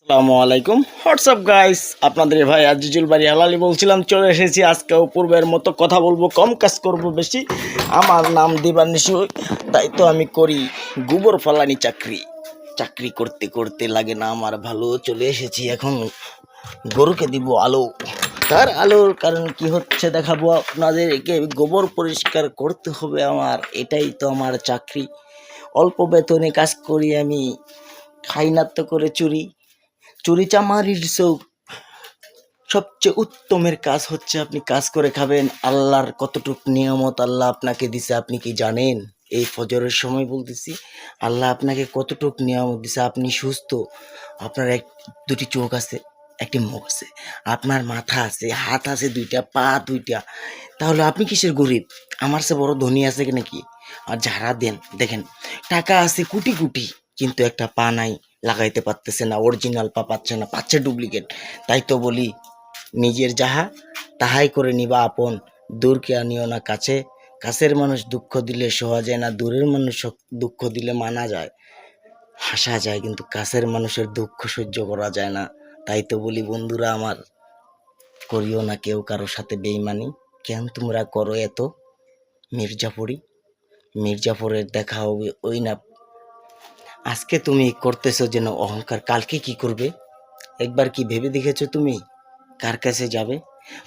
আসসালামু আলাইকুম WhatsApp guys, আপনাদের ভাই আজিজুল বাড়ি হালালি বলছিলাম। চলে এসেছি আজকেও পূর্বের মতো কথা বলবো, কম কাজ করব বেশি। আমার নাম দিবানিশু, তাই তো আমি করি গোবর ফালানি চাকরি। চাকরি করতে করতে লাগে না আমার ভালো। চলে এসেছি এখন গরুকে দিব আলো। তার আলোর কারণ কি হচ্ছে দেখাবো আপনাদেরকে। গোবর পরিষ্কার করতে হবে আমার, এটাই তো আমার চাকরি। অল্প বেতনে কাজ করি আমি, খাই না তো করে চুরি। চুরি চামারির সবচেয়ে উত্তমের কাজ হচ্ছে আপনি কাজ করে খাবেন। আল্লাহর কতটুক নিয়ামত আল্লাহ আপনাকে দিছে আপনি কি জানেন? এই ফজরের সময় বলতেছি, আল্লাহ আপনাকে কতটুক নিয়ামত দিছে। আপনি সুস্থ, আপনার দুটি চোখ আছে, একটি মুখ আছে, আপনার মাথা আছে, হাত আছে দুইটা, পা দুইটা। তাহলে আপনি কিসের গরিব? আমার সে বড় ধনী আছে নাকি? আর যারা দেখেন টাকা আছে কোটি কোটি, কিন্তু একটা পা নাই, লাগাইতে পারতেছে না, অরিজিনাল পা পাচ্ছে না, পাচ্ছে ডুপ্লিকেট। তাই তো বলি, নিজের যাহা তাহাই করে নিবা আপন, দূরকে আনিও না কাছে। কাছের মানুষ দুঃখ দিলে সহা যায় না, দূরের মানুষ দুঃখ দিলে মানা যায়, হাসা যায়, কিন্তু কাছের মানুষের দুঃখ সহ্য করা যায় না। তাই তো বলি বন্ধুরা আমার, করিও না কেউ কারোর সাথে বেইমানি। কেন তোমরা করো এত মির্জাফরি? মির্জাফরের দেখা হবে ওই না। আজকে তুমি করতেছো যেন অহংকার, কালকে কি করবে একবার কি ভেবে দেখেছো তুমি? কার কাছে যাবে?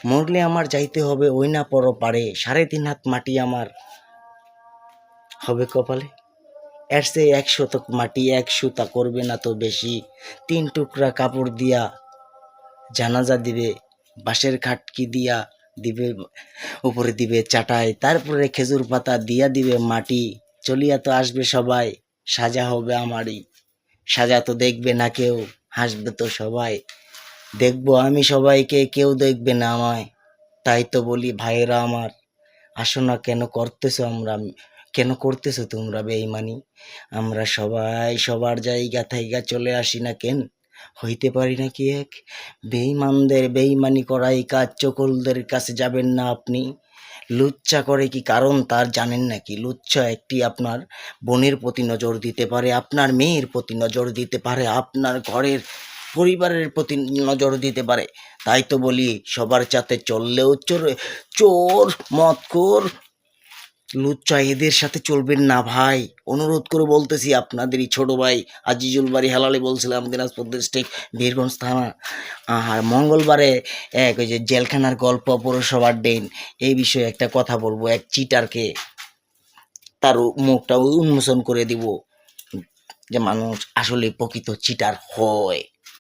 মরলে আমার যাইতে হবে ওই না পর পারে, 3.5 হাত মাটি আমার হবে কপালে। এর সে 1 শতক মাটি 1 সুতা করবে না তো বেশি। 3 টুকরা কাপড় দিয়া জানাজা দিবে, বাঁশের খাটকি দিয়া দিবে, উপরে দিবে চাটাই, তারপরে খেজুর পাতা দিয়া দিবে মাটি। চলিয়া তো আসবে সবাই, সাজা হবে আমারই। সাজা তো দেখবে না কেউ, হাসবে তো সবাই। দেখবো আমি সবাইকে, কেউ দেখবে না আমায়। তাই তো বলি ভাইয়েরা আমার, আসো না, কেন করতেছো তোমরা বেঈমানি? আমরা সবাই সবার জায়গা থাইগা চলে আসি না কেন? হইতে পারি নাকি এক? বেঈমানদের বেঈমানি করাই কাজ, চকলদের কাছে যাবেন না আপনি। লুচ্চা করে কি কারণ তার জানেন নাকি? লুচ্চা একটি আপনার বোনের প্রতি নজর দিতে পারে, আপনার মেয়ের প্রতি নজর দিতে পারে, আপনার ঘরের পরিবারের প্রতি নজর দিতে পারে। তাই তো বলি, সবার সাথে চললেও চোর মদখোর লুচ্চা এদের সাথে চলবেন না ভাই। অনুরোধ করে বলতেছি, আপনাদেরই ছোট ভাই আজিজুল বাড়ি হেলালি বলছিলাম, দিনাজপুর ডিস্ট্রিক্ট, বীরগঞ্জ থানা। আর মঙ্গলবারে ওই যে জেলখানার গল্প, পৌরসভার ডেন, এই বিষয়ে একটা কথা বলবো। এক চিটারকে তার মুখটা উন্মোচন করে দিব, যে মানুষ আসলে প্রকৃত চিটার হয়।